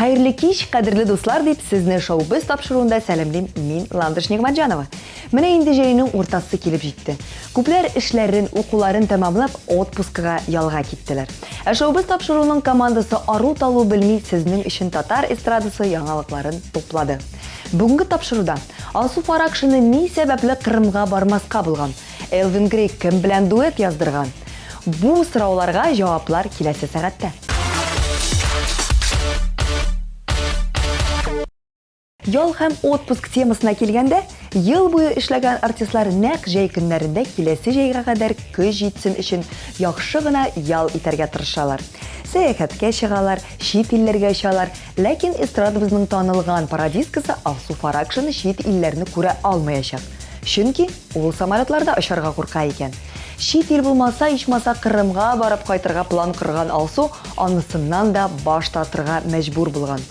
Xayrlı kech, qadrli do'stlar, deb sizni Showbiz topshiruvida salamlayman. Men Landish Nig'matjanova. Mana endi jayning o'rtasi kelib yetdi. Ko'plar ishlarini, o'quvlarini tamomlab, отпускка yolg'a ketdilar. Showbiz topshiruvining komandasi aru-talu bilmay sizning ishin tatar estradasi yangilarini to'pladi. Bugungi topshiruvda Alsu Farakshini ne sababli Qrimga bormasqa bo'lgan? Elvin Grey kim bilan duet yozdirgan? Bu so'rovlarga javoblar kelasi soatda. Yol ham отпуск temasına kelganda, yil bo'yi ishlagan artistlar naq jay kunlarida kelasi jayga qadar ko'z yetsin uchun yaxshigina yol etarga tirishadilar. Sayohatga chiqalar, chet illarga ishalar, lekin estradamizning tanilgan parodiskasi Alsu Farakshini chet illarni ko'ra olmayacak. Chunki u samolyotlarda ucharga qo'rqar ekan. Chet il bo'lmasa, ishmasa Qrimga borib qaytarga plan qurgan Alsu onisidan da bosh tortirga majbur bo'lgan.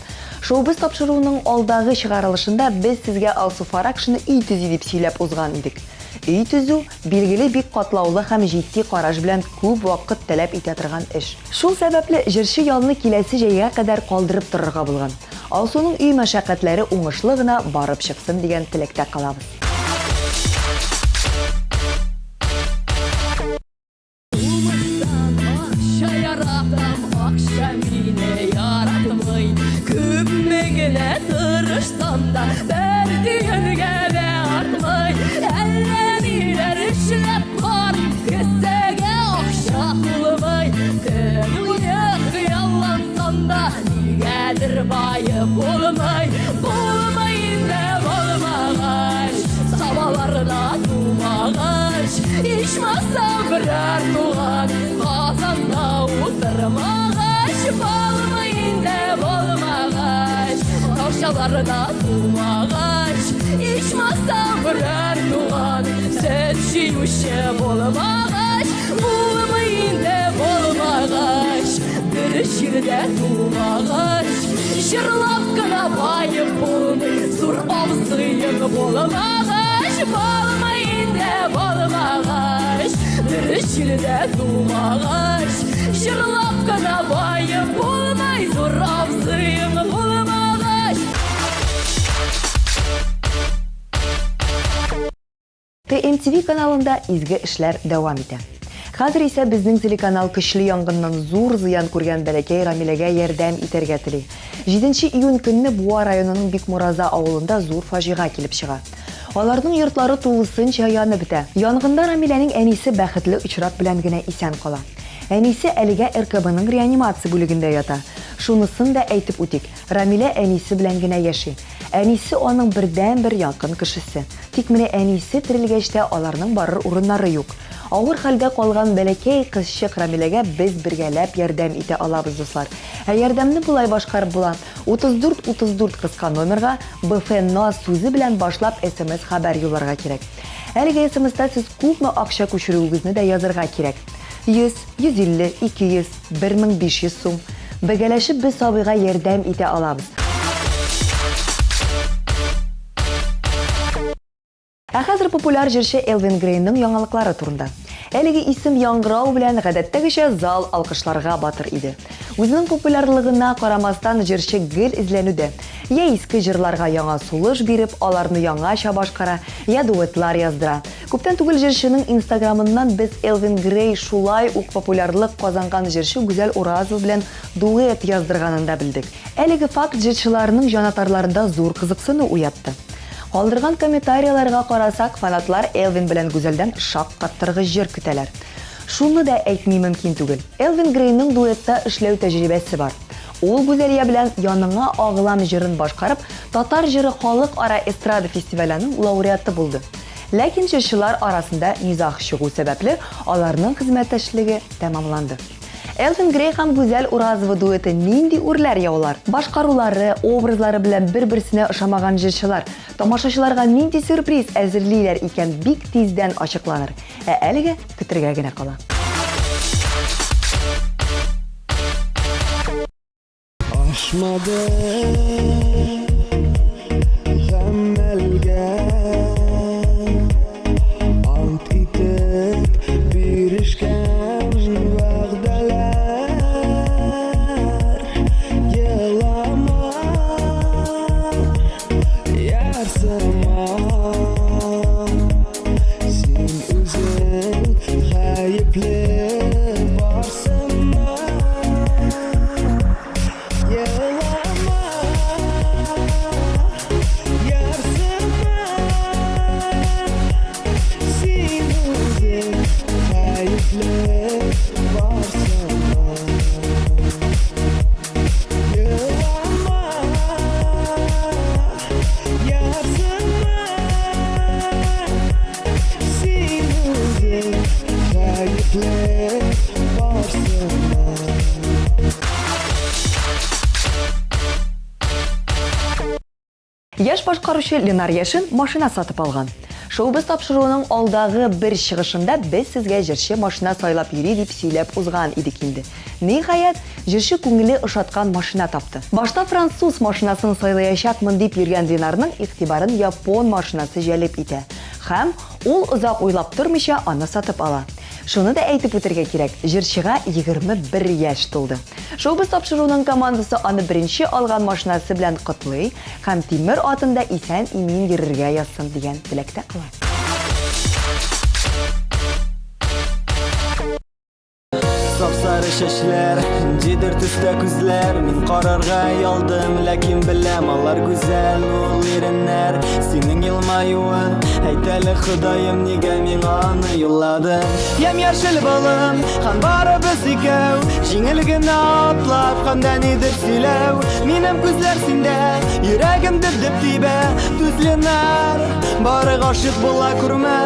Showbiz topshiruvining oldagi chiqarilishida biz sizga Alsu Farakshini uy tuzi deb siylab o'zgan edik. Uy tuzu belgili bir qatlovli ham jiddiy qarash bilan ko'p vaqt talab etadigan ish. Shu sababli jirshi yolni kelasi joyga qadar qoldirib turarga bo'lgan. Alsuning uy mashaqqatlari o'ngishligina borib chiqsin degan tilakda qolamiz. Tırışsam da verdiğine de artmay Elleriler işlep var Kessege okşakılmay Tevnik yalansan da Nigedir bayıp olmay Bulmayın da olmağaç Sabahlarda tuğmağaç İçmezse birer tuğan Kazanda oturmağaç Bulmayın da olmağaç Tavşalarına tuğmağaç İçmezsen birer tuğan Sen uşe bolmağaç Bulmayın de bolmağaç Bir şirde tuğmağaç Şırlap kına bayıp bulmay Zur avzıyın bolmağaç Bulmayın de bolmağaç Bir şirde tuğmağaç Şırlap kına bayıp bulmay Zur avzıyın bolmağaç TMTV kanalında izgi işler devam edi. Hozir ise bizning telekanal kuchli yong'indan zo'r ziyon ko'rgan balakay Ramilaga yordam etarga tili. 7-iyun kunni Buva rayonining Bekmuraza avulida zo'r fojia kelib chiqa. Ularning yurtlari to'g'risincha yonib bita. Yong'inda Ramilaning anisi baxtli uchrab bilangina eson qola. Anisi aliga RKBning reanimatsiya bo'ligida yota. Shunisini da aytib o'tik. Ramila anisi bilangina yashay. Anisi onun birdan-bir yaqin kishisi. Tik meni anisi tirilgachda ularning borar o'rinlari yo'q. Ağır halda qolgan balakay qizcha Ramilaga biz birgalab yordam eta olamiz do'stlar. Yordamni bulay boshqarib bo'lan 34 qisqa nomerga BFNO so'zi bilan boshlab SMS xabar yo'llarga kerak. Haliga SMSda siz ko'pmi aqsha ko'chiruvingizni da yozarga kerak. 100, 150, 200, 1500 so'm. Birgalashib biz sobiga yordam eta olamiz. Hozir populyar jirshi Elvin Grey'ning yangilıklari turunda. Әлеге исем яңгырау белән гадәттәгечә зал алкышларга батыр иде. Үзенең популярлыгына карамастан җырчы гел изләнүдә. Я иске җырларга яңа сулыш биреп, аларны яңача башкара, я дуэтлар яздыра. Күптән түгел җырчының Instagramыннан без Elvin Grey шулай ук популярлык казанган җырчы Гүзәл Уразова белән дуэт яздырганын да белдек. Әлеге факт җырчыларның җанатарларында зур кызыксыну уятты. Калдырган комментарийларга карасак, фанатлар Элвин белән Гүзәлдән шаккаттыргыч җыр көтәләр. Шуны да әйтми мөмкин түгел. Элвин Грейның дуэтта эшләү тәҗрибәсе бар. Ул Гүзәлия белән яныңа агылам җырын башкарып, татар җыры халыкара эстрада фестиваленең лауреаты булды. Ләкин җырчылар арасында низах чыгу сәбәпле аларның хезмәттәшлеге тәмамланды. Elvin Grey һәм Гүзәл Уразова дуэты нинди үрләр яулар? Башкарулары, образлары белән бер-берсенә ошамаган җырчылар тамашачыларга нинди сюрприз әзерлиләр икән бик тиздән ачыкланыр. Әлегә көтәргә генә кала. Ашмады гаммәлгә ант итеп бирешкән вәгъдәләр елама Яш башкаручы Ленар Яшин машина сатып алган. Шоу-без тапшыруының алдагы бер чыгышында без сезгә җырчы машина сайлап йөри дип сөйләп узган идек инде. Ниһаять, җырчы күңеле ошаткан машина тапты. Башта француз машинасын сайлаячакмын дип йөргән Ленарның игътибарын япон машинасы җәлеп итә. Һәм ул озак уйлап тормыйча аны сатып ала. Шуны да әйтеп үтәргә кирәк, җырчыга 21 яшь тулды. Шоу-без тапшыруның командасы аны беренче алган машинасы белән котлый һәм тимер атында исән имин йөрергә язсын дигән теләктә кыла. Сапсары чәчләр, җидер төстә күзләр. Мин карарга ялдым, ләкин беләм, алар гүзәл ул иреннәр. Синең елмаюың, әйт әле Ходаем, нигә миңа аны юлладың? Ямь-яшел балым, һәм барыбыз икәү, җиңел генә атлап, һәм дә нидер сөйләү. Минем күзләр синдә, йөрәгем дөп-дөп тибә. Түзленәр, бары гашык була күрмә.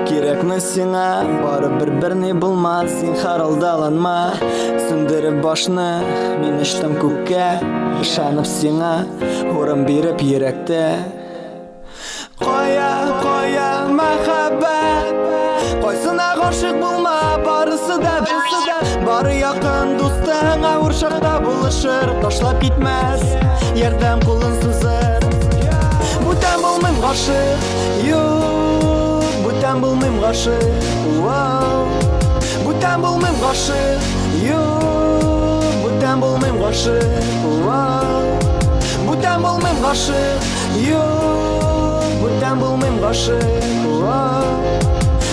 Кирәкме сиңа, бары бер-берни булмас, син харалдаланма. Сүндереп башны, мин очтым күккә, ышанып сиңа, урын биреп йөрәктә. Кая мәхәббәт, кайсына гашык булма, барысы да, бары якын дустың, авыр чакта булышыр, ташлап китмәс, ярдәм кулын сузыр. Бүтән булмыйм гашык, Бүтән булмыйм гашык, бүтән булмыйм гашык, бүтән булмыйм гашык, бүтән булмыйм гашык, бүтән булмыйм гашык,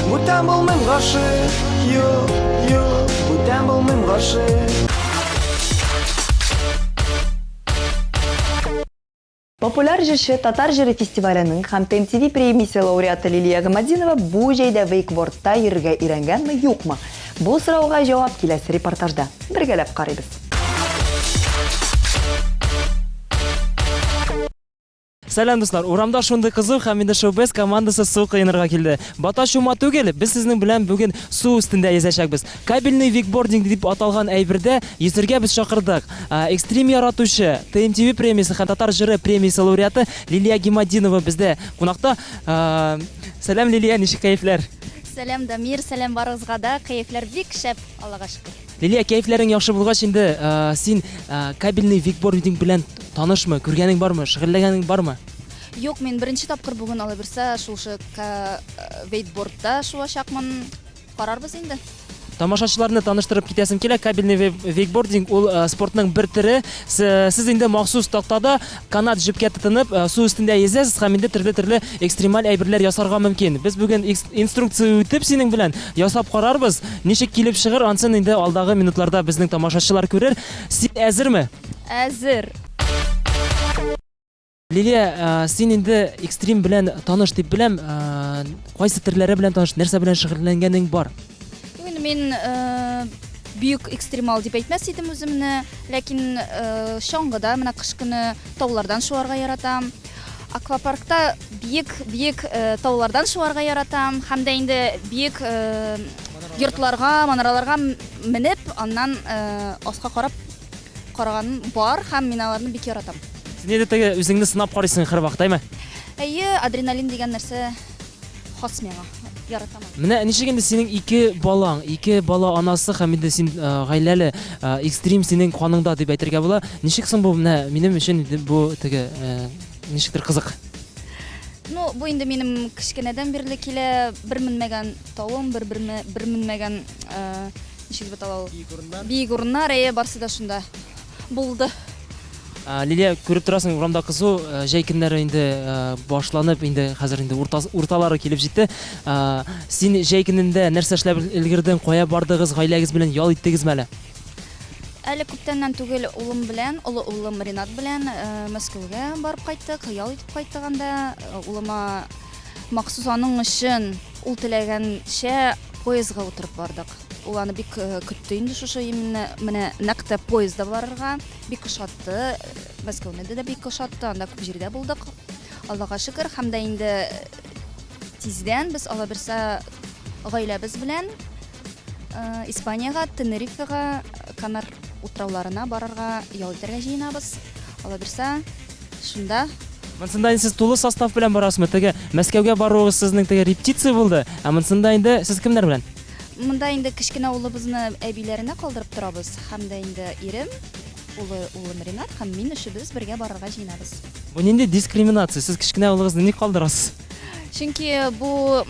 бүтән булмыйм гашык, бүтән булмыйм гашык. Популяр җырчы Татар җыры фестиваленең һәм MTV премиясе лауреаты Лилия Гамадинова бу җәйдә вейкбордта йөрергә өйрәнгәнме, юкмы? Бу сорауга җавап киләсе репортажда. Бергәләп карыйбыз. Сәлам дуслар, урамда шундый кызу һәм инде шоу-без командасы су кыйнырга килде. Бата шума түгел, без сезнең белән бүген су өстендә йөзәчәкбез. Кабельный викбординг дип аталган әйбердә йөзәргә без чакырдык. Экстрим яратучы MTV премиясе һәм Татар җыры премиясе лауреаты Лилия Гамадинова бездә кунакта. Сәлам Лилия, ничек кәефләр? Сәлам Дамир, сәлам барыгызга да, кәефләр бик шәп, Аллага шөкер. Лилия, кәефләрең яхшы булгач инде, син кабельный викбординг белән танышмы, күргәнең бармы, шөгыльләгәнең бармы? Юк, мин беренче тапкыр бүген ала берсә шушы вейтбордта шуачакмын, карарбыз инде. Тамашачыларны таныштырып китәсем килә. Кабельный вейкбординг ул спортның бер төре. Сез инде махсус тактада канат җепкә тотынып су өстендә йөзәсез һәм инде төрле экстремаль әйберләр ясарга мөмкин. Без бүген инструкция үтеп синең белән ясап карарбыз. Ничек килеп чыгыр, ансын инде алдагы минутларда безнең тамашачылар күрер. Син әзерме? Әзер. Лилия, син инде экстрим белән таныш дип беләм. Кайсы төрләре белән таныш, нәрсә белән шөгыльләнгәнең бар? Мин бүйük экстремал дип әйтмәс идем үземне, ләкин шаңгыда, менә кыш көне таулардан шуарга яратам. Аквапаркта бийек таулардан шуарга яратам, һәм дә инде бийек йортларга, манараларга менеп, аннан аска караган бар һәм мин аларны бик яратам. Син инде теге үзеңне сынап карыйсың һәрвакыт, әйме? Әйе, адреналин дигән нәрсә хас миңа. Яратам. Менә ничек инде синең ике бала анасы һәм инде син гаиләле экстрим синең каныңда дип әйтергә була. Ничек соң бу менә минем өчен бу теге ничектер кызык. Ну, бу инде минем кичкенәдән бирле килә, бер менмәгән тавым, бер менмәгән ничек дип атала ул? Биек урыннар, барсы да шунда булды. Лилия, күреп торасың, урамда кызу, җәй көннәре инде башланып, инде хәзер инде урталары килеп җитте. Син җәй көнендә нәрсә эшләп өлгердең, кая бардыгыз, гаиләгез белән ял иттегезме әле? Әле күптәннән түгел улым белән, улы улым Ринат белән Мәскәүгә барып кайттык, ял итеп кайттык анда. Улыма махсус аның өчен ул теләгәнчә поездга утырып бардык. Ул аны бик көтте инде шушы менә нәкъ поездда барырга, бик ошатты. Мәскәүне дә бик ошатты, анда күп җирдә булдык. Аллага шөкер, һәм дә инде тиздән без ала берсә гаиләбез белән Испанияга, Тенерифега, Канар утрауларына барырга ял итәргә җыенабыз. Ала берсә шунда. Монсында инде сез тулы состав белән барасызмы? Теге Мәскәүгә баруыгыз сезнең теге репетиция булды. Ә монсында инде сез кемнәр белән? Монда инде кечкенә улыбызны әбиләренә калдырып торабыз. Һәм дә инде ирем, улым Ринат һәм мин өчебез бергә барырга җыенабыз. Бу нинди дискриминация? Сез кичкенә улыгызны ник калдырасыз? Чөнки бу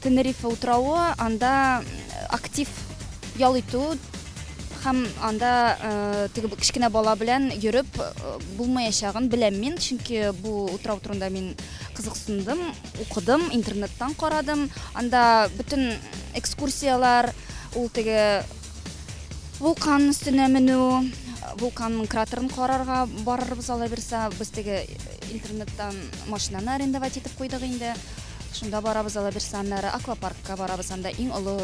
Тенерифе утрауы, анда актив ял итү һәм анда теге кечкенә бала белән йөреп булмаячагын беләм мин. Чөнки бу утрау турында мин кызыксындым, укыдым, интернеттан карадым. Анда бүтән экскурсиялар, ул теге вулкан өстенә менү, вулканның кратерын карарга барырбыз ала бирсә, без теге интернеттан машинаны арендовать итеп куйдык инде. Шунда барабыз ала бирсә, аннары аквапаркка барабыз. Анда иң олы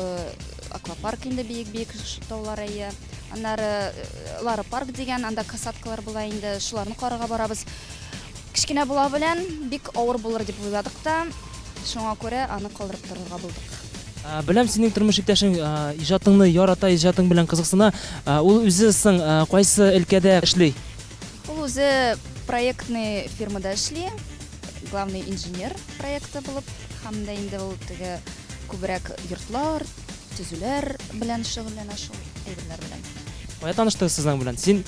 аквапарк инде бик таулар ия. Аннары Лара парк дигән, анда касаткалар була инде. Шуларны карарга барабыз. Кичкенә була белән бик авыр булыр дип уйладык та, шуңа күрә аны калдырып торырга булдык. Беләм, синең тормыш иптәшең иҗатыңны ярата, иҗатың белән кызыксына. Ул үзе соң кайсы өлкәдә эшли? Ул үзе проектный фирмада эшли, главный инженер проекты булып, һәм дә инде ул теге күбрәк йортлар, төзүләр белән шөгыльләнә, шул әйберләр белән. Кая таныштыгыз сезнең белән? Син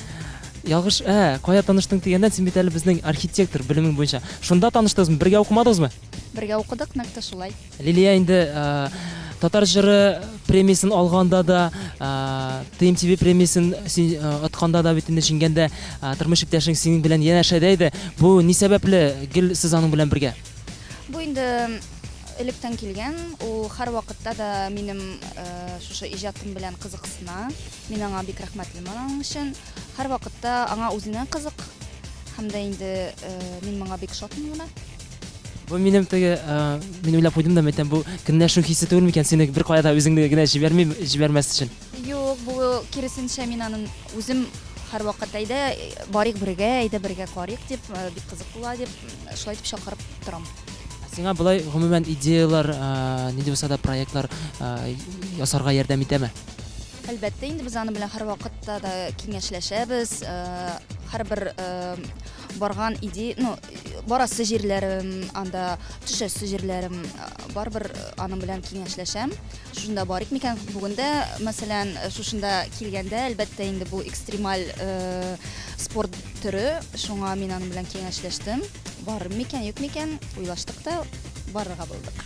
ялгыш, кая таныштың дигәндә, син бит әле безнең архитектор белемең буенча. Шунда таныштыгызмы? Бергә укымадыгызмы? Бергә укыдык, нәкъ шулай. Лилия инде Татар җыры премиясын алганда да, ТМТV премиясын атканда да бит инде җиңгәндә тормыш иптәшең синең белән янәшәдә иде. Бу ни сәбәпле гел сез аның белән бергә? Бу инде электән килгән, ул һәр вакытта да минем шушы иҗатым белән кызыксына. Мин аңа бик рәхмәтлемен аның өчен. Һәр вакытта аңа үзенә кызык. Һәм дә инде мин моңа бик шатмын гына. Бу минем теге мин уйлап куйдым да, мәйтәм, бу көнләшү хисе түгел микән сине бер кая да үзеңне генә җибәрмәс өчен? Юк, бу киресенчә мин аның үзем һәр вакыт әйдә барык бергә, әйдә бергә карыйк дип, бик кызык була дип, шулай дип чакырып торам. Сиңа булай гомумән идеялар, нинди булса да проектлар ясарга ярдәм итәме? Әлбәттә, инде без аны белән һәр вакытта да киңәшләшәбез. Һәрбер барган барасы җирләрем, анда төшәсе җирләрем барбер аның белән киңәшләшәм. Шунда барык микән бүген дә, мәсәлән, шушында килгәндә, әлбәттә инде бу экстремаль спорт төрө, шуңа мин аның белән киңәшләштем. Бар микән, юк микән, уйлаштык та барырга булдык.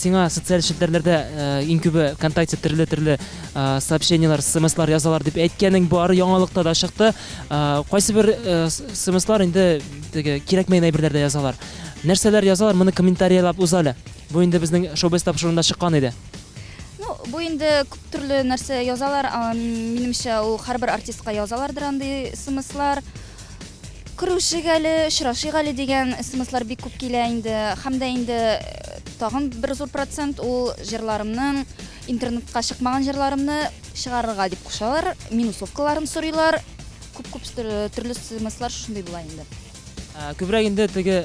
Сиңа социаль челтәрләрдә иң күбе ВКонтакте төрле сообщениялар, смслар язалар дип әйткәнең бары яңалыкта да чыкты. Кайсы бер смслар инде теге кирәкмәгән әйберләрдә язалар. Нәрсәләр язалар, моны комментарийлап уз әле. Бу инде безнең шоу-без тапшыруында чыккан иде. Бу инде күп төрле нәрсә язалар. Минемчә, ул һәрбер артистка язалардыр андый смслар. Күрүшегәле, очрашыгәле дигән смслар бик күп килә инде. Һәм дә инде тагын бер зур процент ул җырларымның интернетка чыкмаган җырларымны чыгарырга дип кушалар. Минусовкаларын сорыйлар. Күп төрле смслар шундый була инде. Күбрәк инде теге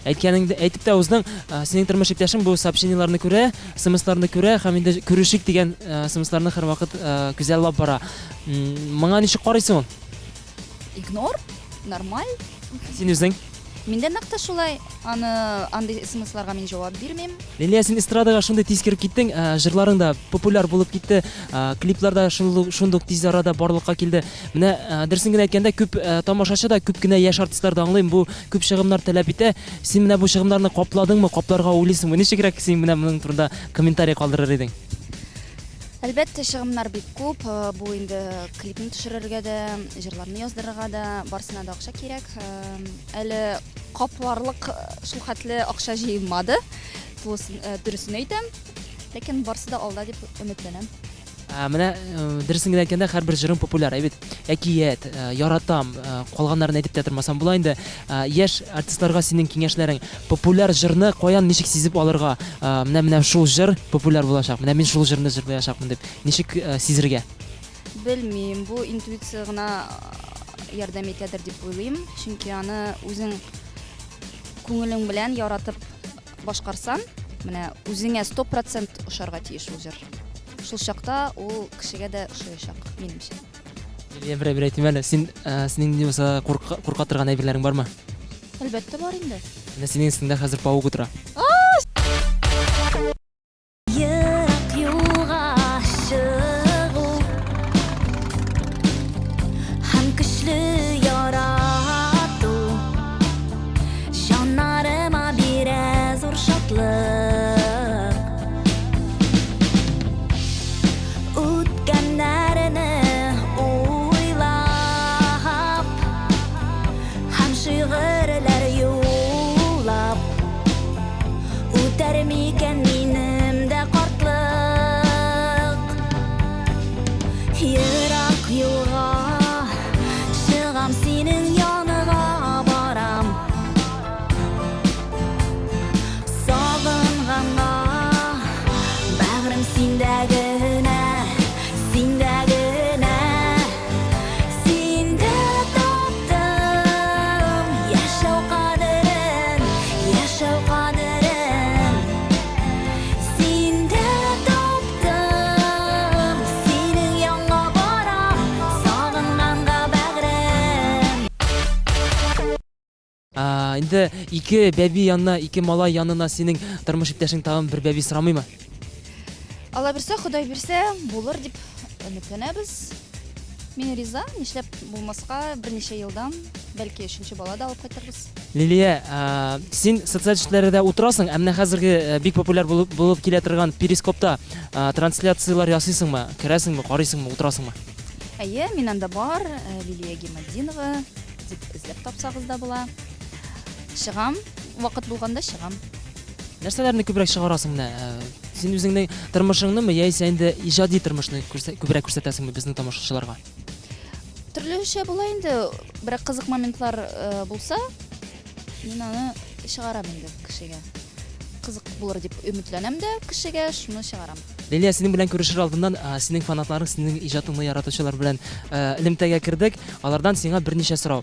әйткәнеңдә әйтеп тә уздың, синең тормыш иптәшең бу сообщенияларны күрә, смсларны күрә һәм инде күрешик дигән смсларны һәр вакыт күзәлләп бара. Моңа ничек карыйсың? Игнор, нормаль. Син үзең? Миндә нәкъ тә шулай. Андый смсларга мин җавап бирмим. Лилия, син эстрадага шундый тиз кирип киттең, җырларың да популяр булып китте, клипларда шундук тиз арада барлыкка килде. Менә дөресен генә әйткәндә, күп тамашачы да, күп кенә яшь артистларда аңлыйм, бу күп чыгымнар таләп итә. Син менә бу чыгымнарны капладыңмы, капларга уйлыйсыңмы? Ничегрәк син менә моның турында комментарий калдырыр идең? Әлбәттә, чыгымнар бик күп. Бу инде клипны төшерергә дә, җырларны яздырырга да, барсына да акча кирәк. Әле капларлык шул хәтле акча җыелмады. Дөресен әйтәм. Ләкин барсы да алда дип өметләнәм. Менә дөресен генә әйткәндә, һәрбер җырың популяр, әйбит. Әкият, яратам, калганнарын әйтеп тә тормасам була инде. Яшь артистларга синең киңәшләрең, популяр җырны каян ничек сизеп алырга? Менә шул җыр популяр булачак. Менә мин шул җырны җырлаячакмын дип. Ничек сизергә? Белмим, бу интуиция гына ярдәм итәдер дип уйлыйм. Чөнки аны үзең күңелең белән яратып башкарсаң, менә үзеңә 100% ошарга тиеш ул җыр. Шул чакта ул кешегә дә ошаячак, минемчә. Лилия, бер әйтим әле, синең ни булса курка торган әйберләрең бармы? Әлбәттә бар инде. Менә синең өстеңдә хәзер паук утыра. Йөрәк юлга чыгу һәм көчле ярату җаннарыма бирә зур шатлык. Үткәннәрне уйлап һәм шигырьләр юллап үтәр микән минем дә картлык. Ерак юлга чыгам, синең яныңа барам. Сагынганга бәгърем синдә генә, синдә генә. Синдә таптым яшәү кадерен, яшәү кадерен. Синдә таптым, синең янга барам, сагынганга бәгърем. Инде ике бәби янына, ике малай янына синең тормыш иптәшең тагын бер бәби сорамыймы? Алла бирсә, Ходай бирсә, булыр дип өметләнәбез. Мин риза, нишләп булмаска, берничә елдан бәлки 3нче бала да алып кайтырбыз. Лилия, син социаль эшләрдә утырасың, әмма хәзерге бик популяр булып килә торган перископта трансляциялар ясыйсыңмы, керәсеңме, карыйсыңмы, утырасыңмы? Әйе, мин анда бар, Лилия Гимадинова дип эзләп тапсагыз да була. Чыгам, вакыт булганда чыгам. Нәрсәләрне күбрәк чыгарасың менә? Син үзеңнең тормышыңнымы, яисә инде иҗади тормышны күбрәк күрсәтәсеңме безнең тамашачыларга? Төрлечә була инде, бер кызык моментлар булса, мин аны чыгарам инде кешегә. Кызык булыр дип өметләнәм дә, кешегә шуны чыгарам. Лилия, синең белән күрешер алдыннан синең фанатларың, синең иҗатыңны яратучылар белән элемтәгә кирдек. Алардан сиңа берничә сорау.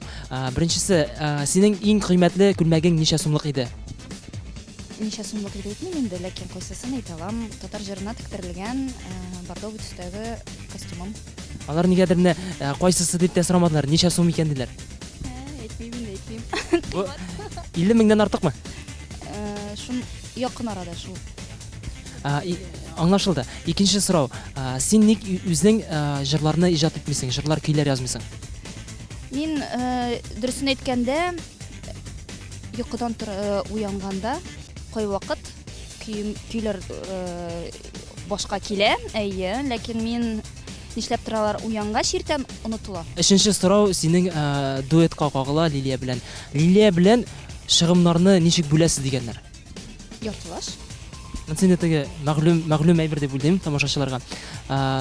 Беренчесе, синең иң кыйммәтле күлмәгең ничә сумлык иде? Ничә сумлык дип әйтмим инде, ләкин кайсысын әйтә алам. Татар җырына тектерелгән бордовый төстәге костюмым. Алар нигәдер менә кайсысы дип тә сорамадылар, ничә сум икән диләр. Әйтмим инде, әйтмим. 50 меңнән артыкмы? Шун якын арада шул. Аңлашылды. Икенче сорау. Син ник үзең җырларны иҗат итмисең, җырлар, көйләр язмыйсың? Мин дөресен әйткәндә, йокыдан уянганда кайвакыт көйләр башка килә, әйе, ләкин мин нишләп торалар уянгач иртән онытыла. Өченче сорау синең дуэтка кагыла Лилия белән. Лилия белән чыгымнарны ничек бүләсез дигәннәр? Яртылаш. Син теге мәгълүм әйбер дип уйлыйм тамашачыларга.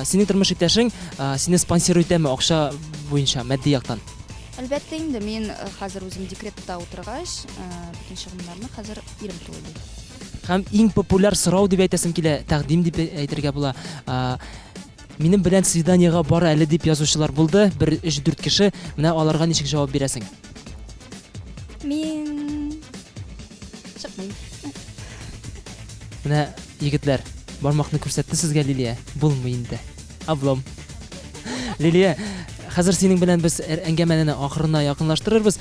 Синең тормыш иптәшең сине спонсор итәме акча буенча, матди яктан? Әлбәттә инде, мин хәзер үзем декретта утыргач, бүтән чыгымнарны хәзер ирем түләй. Һәм иң популяр сорау дип әйтәсем килә, тәкъдим дип әйтергә була. Минем белән свиданиягә бара әле дип язучылар булды, 1-3-4 кеше. Менә аларга ничек җавап бирәсең? Мин чыкмыйм. Менә егетләр, бармакны күрсәтте сезгә Лилия. Булмый инде. Аблом. Лилия, Хәзер синең белән без әңгәмәне ахырына якынлаштырырбыз.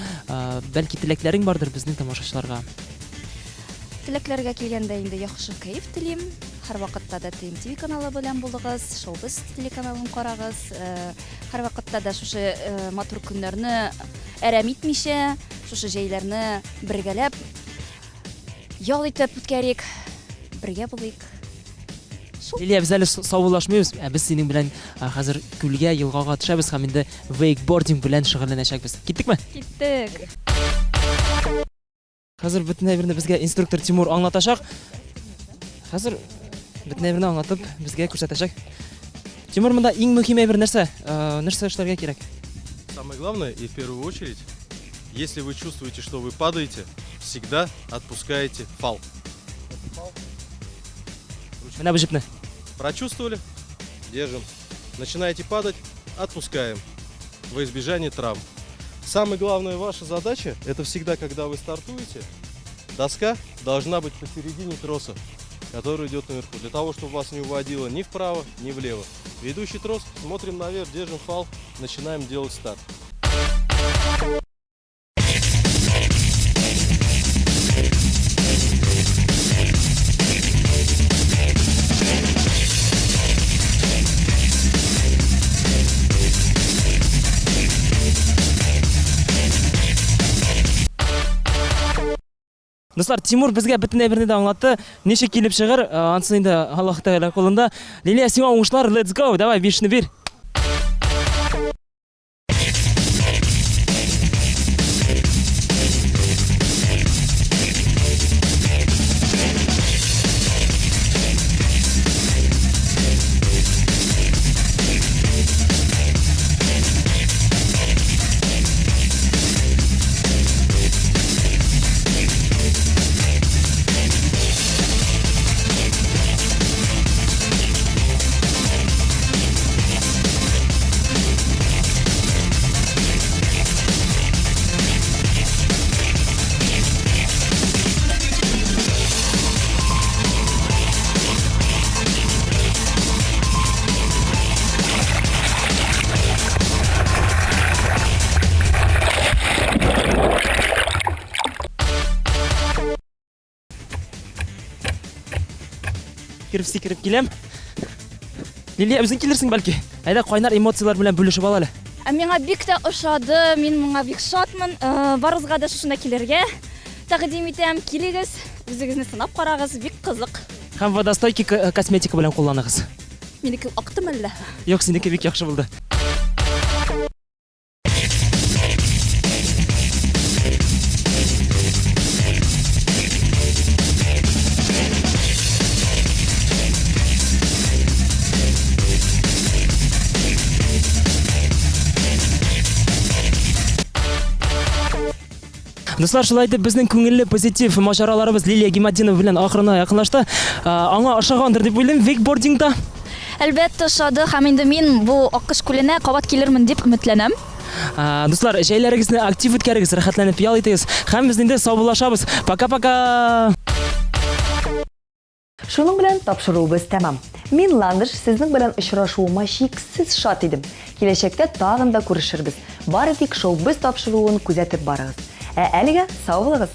Бәлки теләкләрең бардыр безнең тамашачыларга. Теләкләргә килгәндә инде яхшы кайф телим. Һәр вакытта да ТМТ каналы белән булыгыз, Showbiz телеканалын карагыз. Һәр вакытта да шушы матур көннәрне әрәм итмичә, шушы җәйләрне бергәләп ял итеп үткәрик, бергә булыйк. Лилия, без әле саубуллашмыйбыз. Без синең белән хәзер күлгә, елгага төшәбез һәм инде вейкбординг белән шөгыльләнәчәкбез. Киттекме? Киттек. Хәзер бөтен әйберне безгә инструктор Тимур аңлатачак. Хәзер бөтен әйберне аңлатып безгә күрсәтәчәк. Тимур, монда иң мөһим әйбер нәрсә? Нәрсә эшләргә кирәк? Самое главное и в первую очередь, если вы чувствуете, что вы падаете, всегда отпускаете фал. Менә бу җипне. Прочувствовали? Держим. Начинаете падать? Отпускаем. Во избежание травм. Самая главная ваша задача, это всегда, когда вы стартуете, доска должна быть посередине троса, который идет наверху, для того, чтобы вас не уводило ни вправо, ни влево. Ведущий трос, смотрим наверх, держим фал, начинаем делать старт. Дуслар, Тимур безгә бөтен әйберне дә аңлатты. Ничек килеп чыгыр? Анысы инде Аллаһ Тәгалә кулында. Лилия, сиңа уңышлар. Let's go. Давай, 5-не бир. Киреп киләм. Лилия, үзең килерсең бәлки. Әйдә, кайнар эмоциялар белән бүлешеп ал әле. Миңа бик тә ошады, мин моңа бик шатмын. Барыгызга да шушында килергә тәкъдим итәм. Килегез, үзегезне сынап карагыз, бик кызык. Һәм водостойки косметика белән кулланыгыз. Минеке актымы әллә? Юк, синеке бик яхшы булды. Дуслар, шулай итеп безнең күңелле позитив маҗараларыбыз Лилия Гимаддинова белән ахырына якынлашты. Аңа ошагандыр дип уйлыйм вейкбордингда. Әлбәттә ошады, һәм инде мин бу аккыш күленә кабат килермен дип өметләнәм. Дуслар, җәйләрегезне актив үткәрегез, рәхәтләнеп ял итегез. Һәм без инде саубуллашабыз. Пока-пока. Шуның белән тапшыруыбыз тәмам. Мин Ландыш сезнең белән очрашуыма чиксез шат идем. Киләчәктә тагын да күрешербез. Бары тик Showbiz тапшыруын күзәтеп барыгыз. Әлегә сау булыгыз.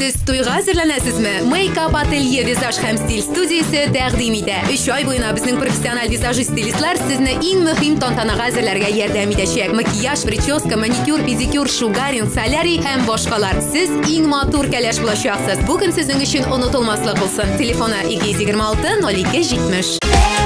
Сез туйга әзерләнәсезме? Make-up Atelier визаж һәм стиль студиясе тәкъдим итә. 3 ай буена безнең профессиональ визажист-стилистлар сезне иң мөһим тантанага әзерләргә ярдәм итәчәк. Макияж, прическа, маникюр, педикюр, шугаринг, солярий һәм башкалар. Сез иң матур кәләш булачаксыз. Бүген сезнең өчен онытылмаслык булсын. Телефоны 226 02 70.